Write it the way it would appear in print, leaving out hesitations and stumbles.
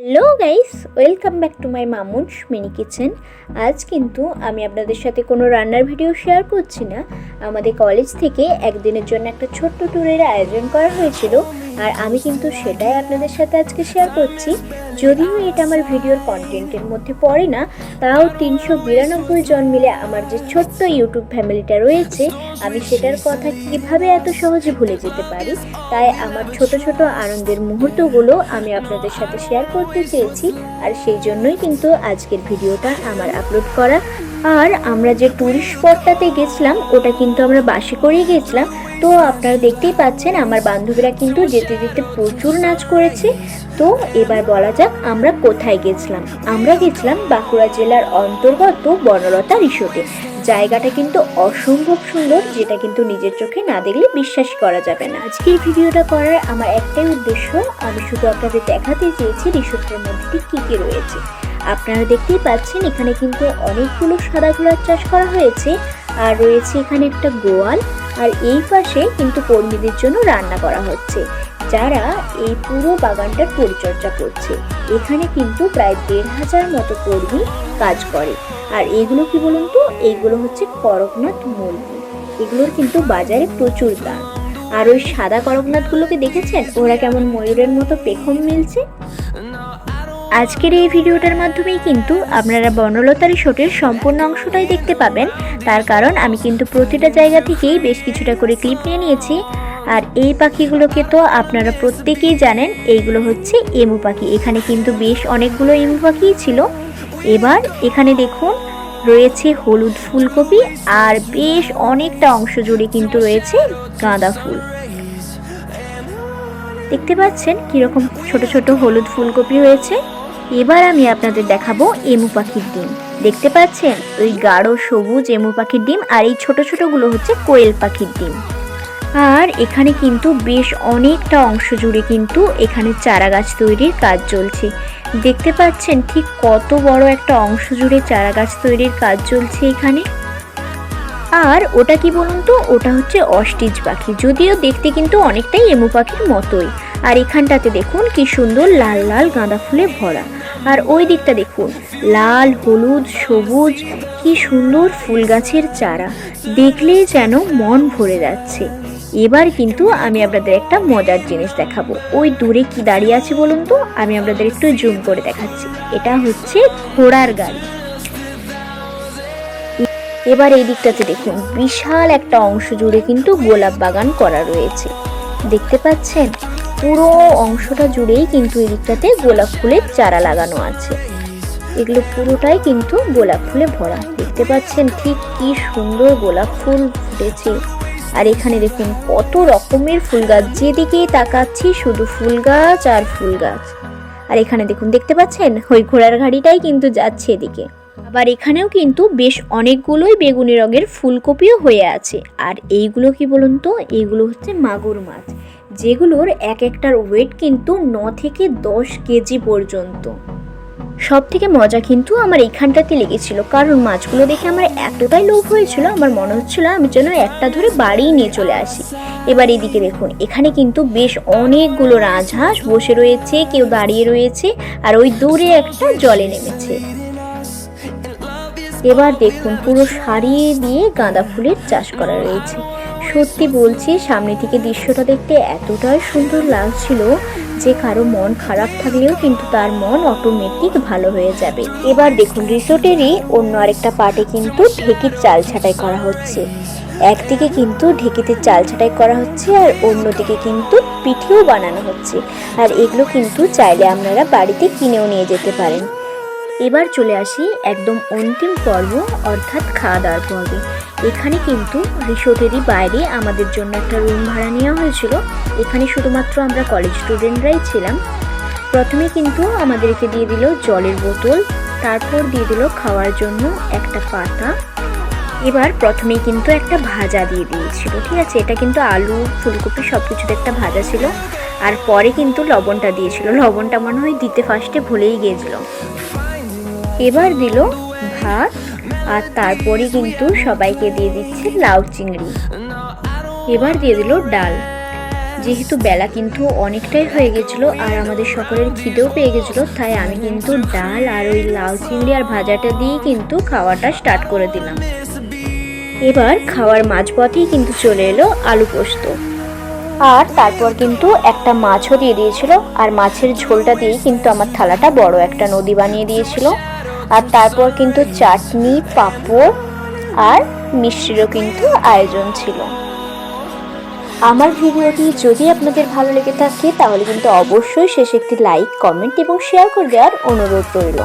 Hello guys, welcome back to my Mamun's mini kitchen. আজ কিন্তু আমি আপনাদের সাথে কোনো রান্নার ভিডিও শেয়ার করছি না। আমাদের কলেজ থেকে একদিনের জন্য একটা ছোট্ট ট্যুরের আয়োজন করা হয়েছিল, আর আমি কিন্তু সেটাই আপনাদের সাথে আজকে শেয়ার করছি। যদিও এটা আমার ভিডিওর কন্টেন্টের মধ্যে পড়ে না, তাও 392 জন মিলে আমার যে ছোট্ট ইউটিউব ফ্যামিলিটা রয়েছে, আমি সেটার কথা কীভাবে এত সহজে ভুলে যেতে পারি। তাই আমার ছোট ছোট আনন্দের মুহূর্তগুলো আমি আপনাদের সাথে শেয়ার করতে চেয়েছি, আর সেই জন্যই কিন্তু আজকের ভিডিওটা আমার আপলোড করা। আর আমরা যে ট্যুরিস্ট স্পটটাতে গেছিলাম ওটা কিন্তু আমরা বাসে করেই গেছিলাম। তো আপনারা দেখতেই পাচ্ছেন আমার বান্ধবীরা কিন্তু যেতে যেতে প্রচুর নাচ করেছে। তো এবার বলা যাক আমরা কোথায় গেছিলাম। আমরা গেছিলাম বাঁকুড়া জেলার অন্তর্গত বনলতা রিসোর্টে। জায়গাটা কিন্তু অসম্ভব সুন্দর, যেটা কিন্তু নিজের চোখে না দেখলে বিশ্বাস করা যাবে না। আজকের ভিডিওটা করার আমার একটাই উদ্দেশ্য, আমি শুধু আপনাদের দেখাতে চেয়েছি রিসোর্টের মধ্যে কী কী রয়েছে। আপনারা দেখতেই পাচ্ছেন এখানে কিন্তু অনেকগুলো সাদা ঘোড়ার চাষ করা হয়েছে, আর রয়েছে এখানে একটা গোয়াল। আর এই পাশে কিন্তু কর্মীদের জন্য রান্না করা হচ্ছে, যারা এই পুরো বাগানটার পরিচর্যা করছে। এখানে কিন্তু প্রায় 1500 মতো কর্মী কাজ করে। আর এইগুলো কি বলুন তো, এইগুলো হচ্ছে করকনাথ মুরগি। এগুলোর কিন্তু বাজারে প্রচুর দাম। আর ওই সাদা করকনাথগুলোকে দেখেছেন, ওরা কেমন ময়ূরের মতো পেখম মিলছে। আজকের এই ভিডিওটার মাধ্যমেই কিন্তু আপনারা বনলতা রিসোর্টের সম্পূর্ণ অংশটাই দেখতে পাবেন। তার কারণ আমি কিন্তু প্রতিটা জায়গা থেকেই বেশ কিছুটা করে ক্লিপ নিয়ে নিয়েছি। আর এই পাখিগুলোকে তো আপনারা প্রত্যেকেই জানেন, এইগুলো হচ্ছে এমু পাখি। এখানে কিন্তু বেশ অনেকগুলো এমু পাখিই ছিল। এবার এখানে দেখুন রয়েছে হলুদ ফুলকপি, আর বেশ অনেকটা অংশ জুড়ে কিন্তু রয়েছে গাঁদা ফুল। দেখতে পাচ্ছেন কিরকম ছোট ছোট হলুদ ফুলকপি হয়েছে। এবার আমি আপনাদের দেখাবো এমু পাখির ডিম। দেখতে পাচ্ছেন ওই গাঢ় সবুজ এমু পাখির ডিম, আর এই ছোট ছোটগুলো হচ্ছে কোয়েল পাখির ডিম। আর এখানে কিন্তু বেশ অনেকটা অংশ জুড়ে কিন্তু এখানে চারা গাছ তৈরির কাজ চলছে। দেখতে পাচ্ছেন ঠিক কত বড় একটা অংশ জুড়ে চারা গাছ তৈরির কাজ চলছে এখানে। আর ওটা কি বলুন তো, ওটা হচ্ছে অস্ট্রিচ পাখি, যদিও দেখতে কিন্তু অনেকটাই এমু পাখির মতোই। আর এখানটাতে দেখুন কি সুন্দর লাল লাল গাঁদা ফুলে ভরা। আর ওই দিকটা দেখুন লাল হলুদ সবুজ কি সুন্দর ফুল গাছের চারা, দেখলেই যেন মন ভরে যাচ্ছে। এবার কিন্তু আমি আপনাদের একটা মজার জিনিস দেখাবো। ওই দূরে কি দাঁড়িয়ে আছে বলুন তো, আমি আপনাদের একটু জুম করে দেখাচ্ছি। এটা হচ্ছে ঘোড়ার গাড়ি। এবার এই দিকটাতে দেখুন বিশাল একটা অংশ জুড়ে কিন্তু গোলাপ বাগান করা রয়েছে। দেখতে পাচ্ছেন পুরো অংশটা জুড়েই কিন্তু এই দিকটাতে গোলাপ ফুলের চারা লাগানো আছে। এগুলো পুরোটাই কিন্তু গোলাপ ফুলে ভরা। দেখতে পাচ্ছেন ঠিক কি সুন্দর গোলাপ ফুল ফুটেছে। আর এখানে দেখুন কত রকমের ফুল গাছ, যেদিকেই তাকাচ্ছি শুধু ফুল গাছ আর ফুল গাছ। আর এখানে দেখুন দেখতে পাচ্ছেন ওই ঘোড়ার গাড়িটাই কিন্তু যাচ্ছে এদিকে। আবার এখানেও কিন্তু বেশ অনেকগুলোই বেগুনি রঙের ফুলকপিও হয়ে আছে। আর এইগুলো কি বলুন তো, এইগুলো হচ্ছে মাগুর মাছ, যেগুলোর এক একটার ওয়েট কিন্তু 9 থেকে 10 কেজি পর্যন্ত। সব থেকে মজা কিন্তু আমার এইখানটাতে লেগেছিল, কারণ মাছগুলো দেখে আমার এতটাই লোভ হয়েছিল, আমার মনে হচ্ছিল আমি যেন একটা ধরে বাড়িই নিয়ে চলে আসি। এবার এদিকে দেখুন এখানে কিন্তু বেশ অনেকগুলো রাজহাঁস বসে রয়েছে, কেউ দাঁড়িয়ে রয়েছে, আর ওই দূরে একটা জলে নেমেছে। এবার দেখুন পুরো সারি দিয়ে গাঁদা ফুলের চাষ করা রয়েছে। সত্যি বলছি সামনে থেকে দৃশ্যটা দেখতে এতটাই সুন্দর লাগছিল যে কারো মন খারাপ থাকলেও কিন্তু তার মন অটোমেটিক ভালো হয়ে যাবে। এবার দেখুন রিসোর্টেরই অন্য আরেকটা পার্টে কিন্তু ঢেকির চাল ছাঁটাই করা হচ্ছে। একদিকে কিন্তু ঢেকিতে চাল ছাঁটাই করা হচ্ছে, আর অন্যদিকে কিন্তু পিঠেও বানানো হচ্ছে। আর এগুলো কিন্তু চাইলে আপনারা বাড়িতে কিনেও নিয়ে যেতে পারেন। এবার চলে আসি একদম অন্তিম পর্ব, অর্থাৎ খাওয়া দাওয়ার পর্বে। এখানে কিন্তু রিসোর্টেরই বাইরে আমাদের জন্য একটা রুম ভাড়া নেওয়া হয়েছিল। এখানে শুধুমাত্র আমরা কলেজ স্টুডেন্টরাই ছিলাম। প্রথমে কিন্তু আমাদেরকে দিয়ে দিল জলের বোতল, তারপর দিয়ে দিল খাওয়ার জন্য একটা পাতা। এবার প্রথমেই কিন্তু একটা ভাজা দিয়ে দিয়েছিল, ঠিক আছে, এটা কিন্তু আলু ফুলকপি সব কিছুতে একটা ভাজা ছিল। আর পরে কিন্তু লবণটা দিয়েছিল, লবণটা মনে হয় দিতে ফার্স্টে ভুলেই গিয়েছিল। এবার দিল ভাত, আর তারপরে কিন্তু সবাইকে দিয়ে দিচ্ছে লাউ চিংড়ি। এবার দিয়ে দিল ডাল, যেহেতু বেলা কিন্তু অনেকটাই হয়ে গেছিলো আর আমাদের সকলের খিদেও পেয়ে গেছিলো, তাই আমি কিন্তু ডাল আর ওই লাউ চিংড়ি আর ভাজাটা দিয়েই কিন্তু খাওয়াটা স্টার্ট করে দিলাম। এবার খাওয়ার মাঝপথেই কিন্তু চলে এলো আলু পোস্ত, আর তারপর কিন্তু একটা মাছও দিয়ে দিয়েছিল, আর মাছের ঝোলটা দিয়েই কিন্তু আমার থালাটা বড় একটা নদী বানিয়ে দিয়েছিল। আর তারপর কিন্তু চাটনি, পাঁপড় আর মিষ্টিরও কিন্তু আয়োজন ছিল। আমার ভিডিওটি যদি আপনাদের ভালো লেগে থাকে তাহলে কিন্তু অবশ্যই শেষে একটি লাইক, কমেন্ট এবং শেয়ার করে দেওয়ার অনুরোধ রইল।